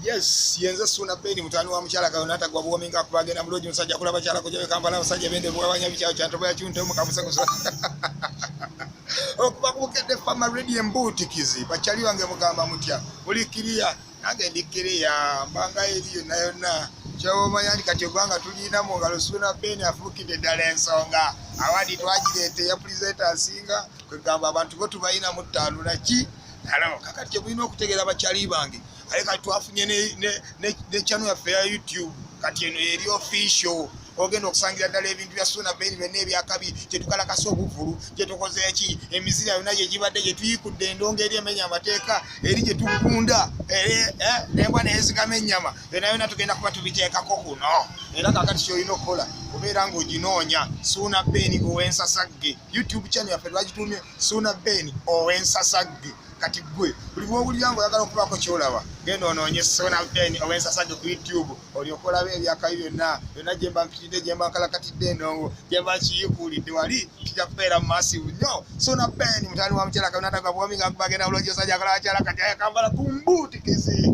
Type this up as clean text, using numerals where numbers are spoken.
Yes, yenze Suna Beni mutani wa mchala kaonata gwa bwominga kubagenda muloji musajja kulaba chala kujabe Kampala musajja bende bwabanya bichawo kyantoba yakyunte mu kabusa kusa. Okuba kukedde fama ready embuti kizi bachali wange mugamba mutya ulikiria nange ndikiria mbanga eliyo nayona kyawo mayandi kati gwanga tulina mu ngalo Suna Beni afukide dala ensonga awadi twagirete ya presenter singa kwegamba abantu ko tubayina mu ttalu naki alamo kakati bulina okutegera bachali bange aleka twafunye ne channel ya fair YouTube kati eno eri official ogenda okusangira dala ebintu bya Suna Beni bene ebyakabi kye tukalakasa obuvulu kye tukoze eki emizira yonna gye gibadde gye tuyikudde endongo eri emenya amateeka eri gye tukunda nembwa nezigama ennyama yonna yonna tugenda kuba tubiteekako kuno era kakati kyolina okukola obeera ng'oginoonya Suna Beni ow'ensasagge YouTube channel yaffe twagitumye Suna Beni ow'ensasagge kati gwe buli bw'owulira ng'oyagala okubako kyolaba genda onoonye Suna Beni ow'ensasagge ku YouTube olyoka olaba ebyakabi byonna gye mba mpitidde gye mba nkalakatidde endongo gye mba nkiyikuulidde wali kijja kubeera mu maasibu nnyo Suna Beni mutani wa mukyala kaonata gwa bwomi nga bagenda bulojja osajja akalaba kyala kati ayakambala ku mbuuti kizi